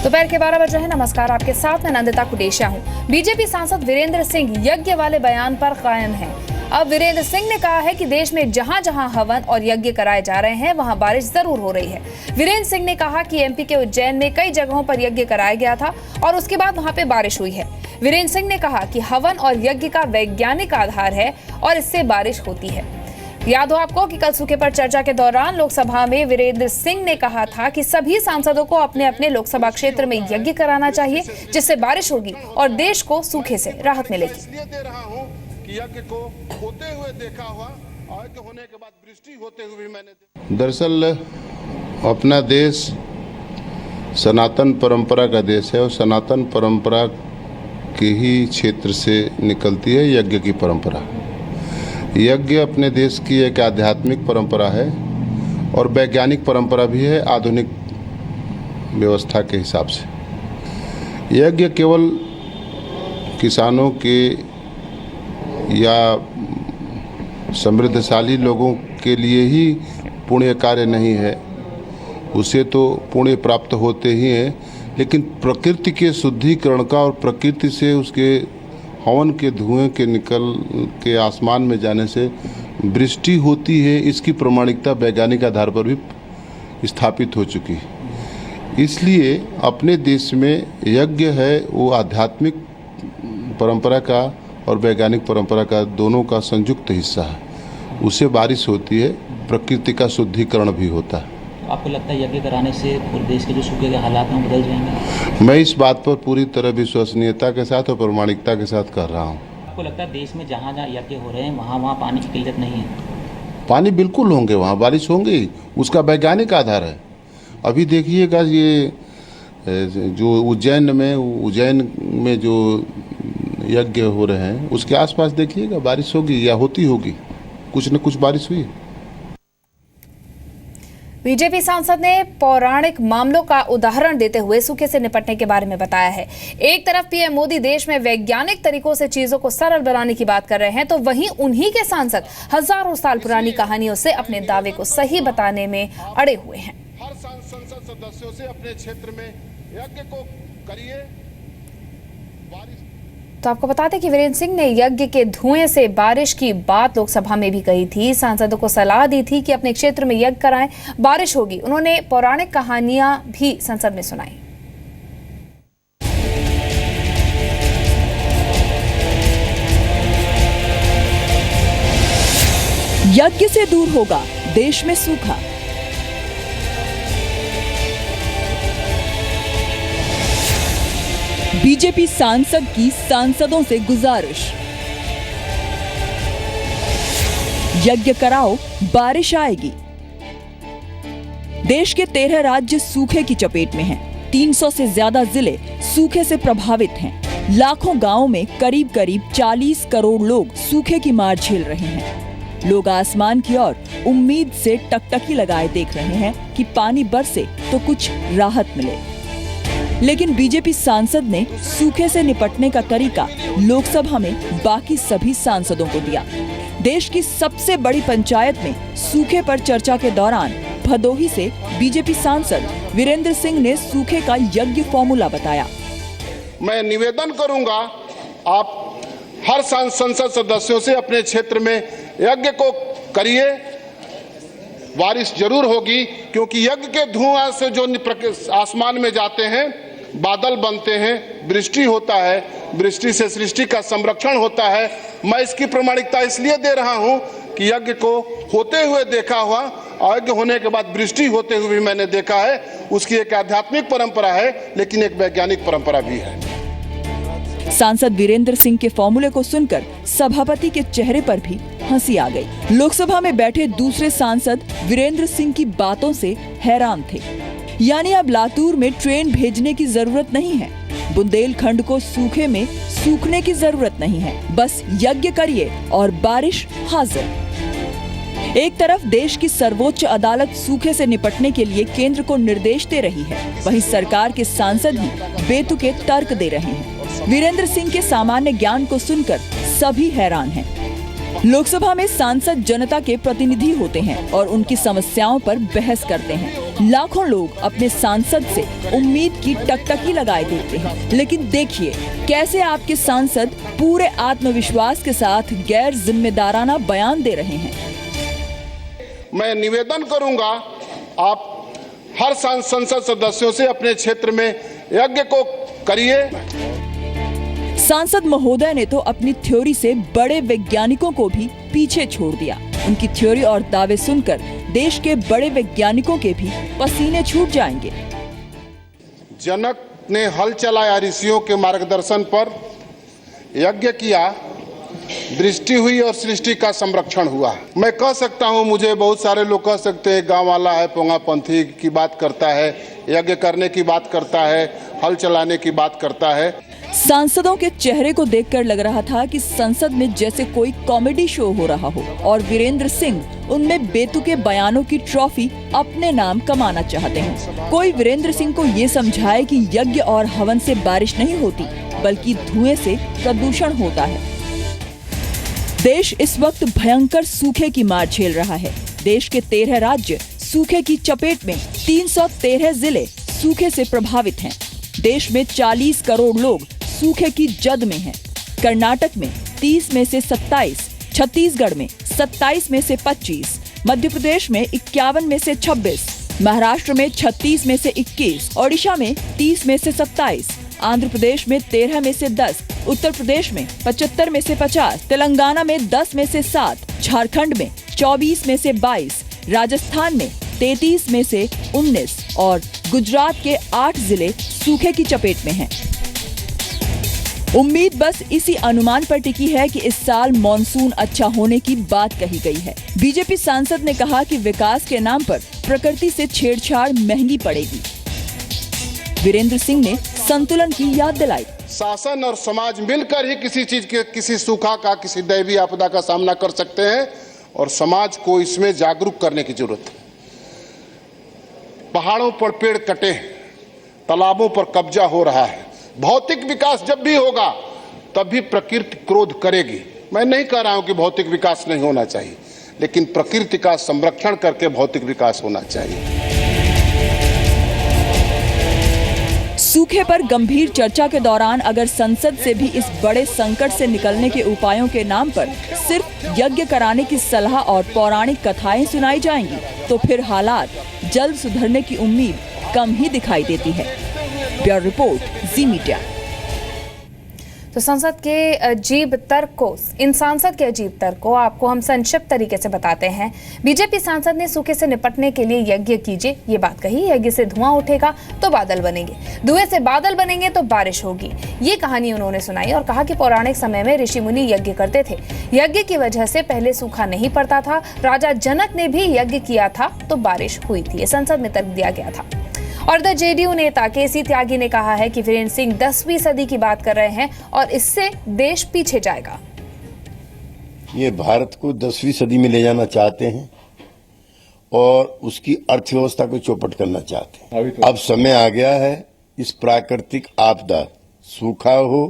दोपहर के 12 बज रहे हैं। नमस्कार, आपके साथ मैं नंदिता कुडेशिया हूं। बीजेपी सांसद वीरेंद्र सिंह यज्ञ वाले बयान पर कायम हैं। अब वीरेंद्र सिंह ने कहा है कि देश में जहां जहां हवन और यज्ञ कराए जा रहे हैं वहां बारिश जरूर हो रही है। वीरेंद्र सिंह ने कहा कि एमपी के उज्जैन में कई जगहों पर यज्ञ कराया गया था और उसके बाद वहां पे बारिश हुई है। वीरेंद्र सिंह ने कहा कि हवन और यज्ञ का वैज्ञानिक आधार है और इससे बारिश होती है। याद हो आपको कि कल सूखे पर चर्चा के दौरान लोकसभा में वीरेंद्र सिंह ने कहा था कि सभी सांसदों को अपने अपने लोकसभा क्षेत्र में यज्ञ कराना चाहिए, जिससे बारिश होगी और देश को सूखे से राहत मिलेगी। इसलिए दे रहा हूं कि यज्ञ को होते हुए देखा हुआ और यज्ञ होने के बाद वृष्टि होते हुए मैंने दरअसल अपना देश सनातन परंपरा का देश है और सनातन परंपरा के ही क्षेत्र से निकलती है यज्ञ की परंपरा। यज्ञ अपने देश की एक आध्यात्मिक परंपरा है और वैज्ञानिक परंपरा भी है आधुनिक व्यवस्था के हिसाब से। यज्ञ केवल किसानों के या समृद्धशाली लोगों के लिए ही पुण्य कार्य नहीं है, उसे तो पुण्य प्राप्त होते ही हैं, लेकिन प्रकृति के शुद्धिकरण का और प्रकृति से उसके हवन के धुएं के निकल के आसमान में जाने से वृष्टि होती है, इसकी प्रमाणिकता वैज्ञानिक आधार पर भी स्थापित हो चुकी है। इसलिए अपने देश में यज्ञ है वो आध्यात्मिक परंपरा का और वैज्ञानिक परंपरा का दोनों का संयुक्त हिस्सा है। उससे बारिश होती है, प्रकृति का शुद्धिकरण भी होता है। आपको लगता है यज्ञ कराने से पूरे देश के जो सूखे के हालात हैं बदल जाएंगे? मैं इस बात पर पूरी तरह विश्वसनीयता के साथ और प्रामाणिकता के साथ कर रहा हूँ। आपको लगता है देश में जहाँ जहाँ यज्ञ हो रहे हैं वहाँ पानी की किल्लत नहीं है? पानी बिल्कुल होंगे, वहाँ बारिश होंगी, उसका वैज्ञानिक आधार है। अभी देखिएगा ये जो उज्जैन में जो यज्ञ हो रहे हैं उसके आसपास देखिएगा बारिश होगी या होती होगी, कुछ न कुछ बारिश हुई। बीजेपी सांसद ने पौराणिक मामलों का उदाहरण देते हुए सूखे से निपटने के बारे में बताया है। एक तरफ पीएम मोदी देश में वैज्ञानिक तरीकों से चीजों को सरल बनाने की बात कर रहे हैं, तो वहीं उन्हीं के सांसद हजारों साल पुरानी कहानियों से अपने दावे को सही बताने में अड़े हुए हैं। हर संसद सदस्यों से अपने क्षेत्र में यज्ञ को करिए। तो आपको बता दें कि वीरेंद्र सिंह ने यज्ञ के धुएं से बारिश की बात लोकसभा में भी कही थी। सांसदों को सलाह दी थी कि अपने क्षेत्र में यज्ञ कराएं, बारिश होगी। उन्होंने पौराणिक कहानियां भी संसद में सुनाई। यज्ञ से दूर होगा देश में सूखा। बीजेपी सांसद की सांसदों से गुजारिश, यज्ञ कराओ बारिश आएगी। देश के 13 राज्य सूखे की चपेट में हैं। 300 से ज्यादा जिले सूखे से प्रभावित हैं। लाखों गांवों में करीब 40 करोड़ लोग सूखे की मार झेल रहे हैं। लोग आसमान की ओर उम्मीद से टकटकी लगाए देख रहे हैं कि पानी बरसे तो कुछ राहत मिले। लेकिन बीजेपी सांसद ने सूखे से निपटने का तरीका लोकसभा में बाकी सभी सांसदों को दिया। देश की सबसे बड़ी पंचायत में सूखे पर चर्चा के दौरान भदोही से बीजेपी सांसद वीरेंद्र सिंह ने सूखे का यज्ञ फॉर्मूला बताया। मैं निवेदन करूंगा, आप हर संसद सदस्यों से अपने क्षेत्र में यज्ञ को करिए। बारिश जरूर होगी, क्योंकि यज्ञ के धुआं से जो आसमान में जाते हैं बादल बनते हैं, वृष्टि होता है, वृष्टि से सृष्टि का संरक्षण होता है। मैं इसकी प्रमाणिकता इसलिए दे रहा हूं कि यज्ञ को होते हुए देखा हुआ और यज्ञ होने के बाद वृष्टि होते हुए भी मैंने देखा है। उसकी एक आध्यात्मिक परंपरा है, लेकिन एक वैज्ञानिक परंपरा भी है। सांसद वीरेंद्र सिंह के फॉर्मूले को सुनकर सभापति के चेहरे पर भी हंसी आ गई। लोकसभा में बैठे दूसरे सांसद वीरेंद्र सिंह की बातों से हैरान थे। यानी अब लातूर में ट्रेन भेजने की जरूरत नहीं है, बुंदेलखंड को सूखे में सूखने की जरूरत नहीं है, बस यज्ञ करिए और बारिश हाजिर। एक तरफ देश की सर्वोच्च अदालत सूखे से निपटने के लिए केंद्र को निर्देश दे रही है, वहीं सरकार के सांसद ही बेतुके तर्क दे रहे हैं। वीरेंद्र सिंह के सामान्य ज्ञान को सुनकर सभी हैरान हैं। लोकसभा में सांसद जनता के प्रतिनिधि होते हैं और उनकी समस्याओं पर बहस करते हैं। लाखों लोग अपने सांसद से उम्मीद की टकटकी लगाए देते हैं, लेकिन देखिए कैसे आपके सांसद पूरे आत्मविश्वास के साथ गैर जिम्मेदाराना बयान दे रहे हैं। मैं निवेदन करूंगा, आप हर संसद सदस्यों से अपने क्षेत्र में यज्ञ को करिए। सांसद महोदय ने तो अपनी थ्योरी से बड़े वैज्ञानिकों को भी पीछे छोड़ दिया। उनकी थ्योरी और दावे सुनकर देश के बड़े वैज्ञानिकों के भी पसीने छूट जाएंगे। जनक ने हल चलाया, ऋषियों के मार्गदर्शन पर यज्ञ किया, दृष्टि हुई और सृष्टि का संरक्षण हुआ। मैं कह सकता हूं, मुझे बहुत सारे लोग कह सकते हैं गांव वाला है, पोंगापंथी की बात करता है, यज्ञ करने की बात करता है, हल चलाने की बात करता है। सांसदों के चेहरे को देखकर लग रहा था कि संसद में जैसे कोई कॉमेडी शो हो रहा हो और वीरेंद्र सिंह उनमें बेतुके बयानों की ट्रॉफी अपने नाम कमाना चाहते हैं। कोई वीरेंद्र सिंह को ये समझाए कि यज्ञ और हवन से बारिश नहीं होती, बल्कि धुएं से प्रदूषण होता है। देश इस वक्त भयंकर सूखे की मार झेल रहा है। देश के 13 राज्य सूखे की चपेट में, 313 जिले सूखे से प्रभावित हैं। देश में 40 करोड़ लोग सूखे की जद में हैं। कर्नाटक में 30 में से 27, छत्तीसगढ़ में 27 में से 25, मध्य प्रदेश में 51 में से 26, महाराष्ट्र में 36 में से 21, ओडिशा में 30 में से 27, आंध्र प्रदेश में 13 में से 10, उत्तर प्रदेश में 75 में से 50, तेलंगाना में 10 में से 7, झारखंड में 24 में से 22, राजस्थान में 33 में से 19 और गुजरात के 8 जिले सूखे की चपेट में हैं। उम्मीद बस इसी अनुमान पर टिकी है कि इस साल मॉनसून अच्छा होने की बात कही गई है। बीजेपी सांसद ने कहा कि विकास के नाम पर प्रकृति से छेड़छाड़ महंगी पड़ेगी। वीरेंद्र सिंह ने संतुलन की याद दिलाई। शासन और समाज मिलकर ही किसी चीज के, किसी सूखा का, किसी दैवीय आपदा का सामना कर सकते हैं और समाज को इसमें जागरूक करने की जरूरत है। पहाड़ों पर पेड़ कटे हैं, तालाबों पर कब्जा हो रहा है। भौतिक विकास जब भी होगा तब भी प्रकृति क्रोध करेगी। मैं नहीं कह रहा हूं कि भौतिक विकास नहीं होना चाहिए, लेकिन प्रकृति का संरक्षण करके भौतिक विकास होना चाहिए। सूखे पर गंभीर चर्चा के दौरान अगर संसद से भी इस बड़े संकट से निकलने के उपायों के नाम पर सिर्फ यज्ञ कराने की सलाह और पौराणिक कथाएं सुनाई जाएंगी, तो फिर हालात जल्द सुधरने की उम्मीद कम ही दिखाई देती है। ब्यूरो रिपोर्ट, जी मीडिया। तो संसद के अजीब तर्क को, इन सांसद के अजीब तर्क को आपको हम संक्षिप्त तरीके से बताते हैं। बीजेपी सांसद ने सूखे से निपटने के लिए यज्ञ कीजिए ये बात कही। यज्ञ से धुआं उठेगा तो बादल बनेंगे, धुएं से बादल बनेंगे तो बारिश होगी, ये कहानी उन्होंने सुनाई और कहा कि पौराणिक समय में ऋषि मुनि यज्ञ करते थे। यज्ञ की वजह से पहले सूखा नहीं पड़ता था। राजा जनक ने भी यज्ञ किया था तो बारिश हुई थी। ये संसद में तर्क दिया गया था। और द जेडीयू नेता केसी त्यागी ने कहा है कि वीरेंद्र सिंह 10वीं सदी की बात कर रहे हैं और इससे देश पीछे जाएगा। ये भारत को 10वीं सदी में ले जाना चाहते हैं और उसकी अर्थव्यवस्था को चौपट करना चाहते हैं। अब समय आ गया है इस प्राकृतिक आपदा, सूखा हो,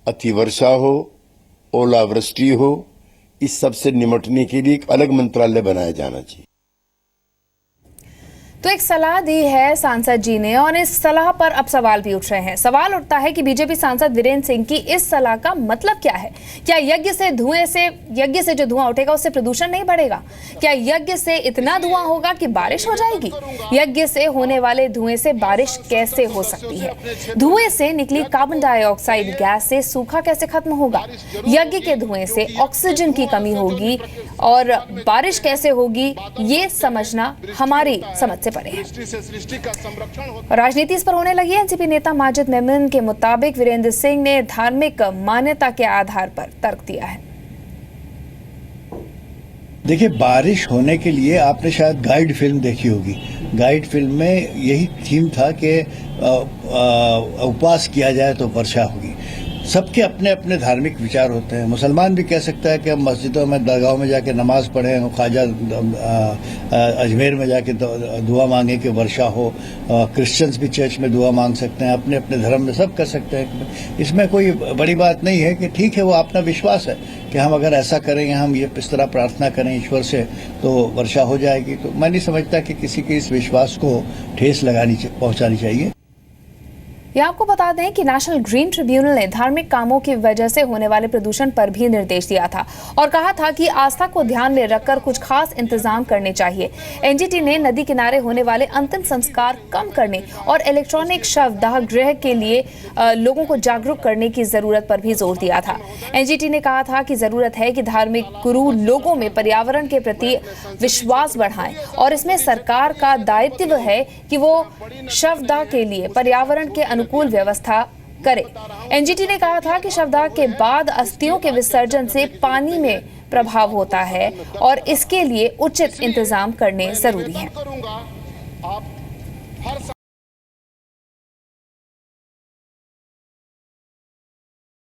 अतिवर्षा हो, ओलावृष्टि हो, इस सब से निपटने के लिए एक अलग मंत्रालय बनाया जाना चाहिए। तो एक सलाह दी है सांसद जी ने और इस सलाह पर अब सवाल भी उठ रहे हैं। सवाल उठता है कि बीजेपी सांसद वीरेंद्र सिंह की इस सलाह का मतलब क्या है? क्या यज्ञ से जो धुआं उठेगा उससे प्रदूषण नहीं बढ़ेगा? क्या यज्ञ से इतना धुआं होगा कि बारिश हो जाएगी? यज्ञ से होने वाले धुएं से बारिश कैसे हो सकती है? धुएं से निकली कार्बन डाइऑक्साइड गैस से सूखा कैसे खत्म होगा? यज्ञ के धुएं से ऑक्सीजन की कमी होगी और बारिश कैसे होगी, ये समझना हमारी समझ से परे है। राजनीति इस पर होने लगी है। एनसीपी नेता माजिद मेमन के मुताबिक वीरेंद्र सिंह ने धार्मिक मान्यता के आधार पर तर्क दिया है। देखिए, बारिश होने के लिए आपने शायद गाइड फिल्म देखी होगी। गाइड फिल्म में यही थीम था कि उपवास किया जाए तो वर्षा होगी। सबके अपने अपने धार्मिक विचार होते हैं। मुसलमान भी कह सकता है कि हम मस्जिदों में, दरगाहों में जाके नमाज पढ़ें, ख्वाजा अजमेर में जाके दुआ मांगे कि वर्षा हो। क्रिश्चियंस भी चर्च में दुआ मांग सकते हैं, अपने अपने धर्म में सब कर सकते हैं। इसमें कोई बड़ी बात नहीं है कि ठीक है, वो अपना विश्वास है कि हम अगर ऐसा करेंगे, हम ये इस तरह प्रार्थना करें ईश्वर से तो वर्षा हो जाएगी। तो मैं नहीं समझता कि किसी के इस विश्वास को ठेस पहुंचानी चाहिए। ये आपको बता दें कि नेशनल ग्रीन ट्रिब्यूनल ने धार्मिक कामों की वजह से होने वाले प्रदूषण पर भी निर्देश दिया था और कहा था कि आस्था को ध्यान में रखकर कुछ खास इंतजाम करने चाहिए। एनजीटी ने नदी किनारे होने वाले अंतिम संस्कार कम करने और इलेक्ट्रॉनिक शवदाह गृह के लिए लोगों को जागरूक करने की जरूरत पर भी जोर दिया था। एनजीटी ने कहा था कि जरूरत है कि धार्मिक गुरु लोगों में पर्यावरण के प्रति विश्वास बढ़ाएं और इसमें सरकार का दायित्व है कि वो शवदाह के लिए पर्यावरण के अनुकूल व्यवस्था करे। एनजीटी ने कहा था कि शवदाह के बाद अस्थियों के विसर्जन से पानी में प्रभाव होता है और इसके लिए उचित इंतजाम करने जरूरी हैं।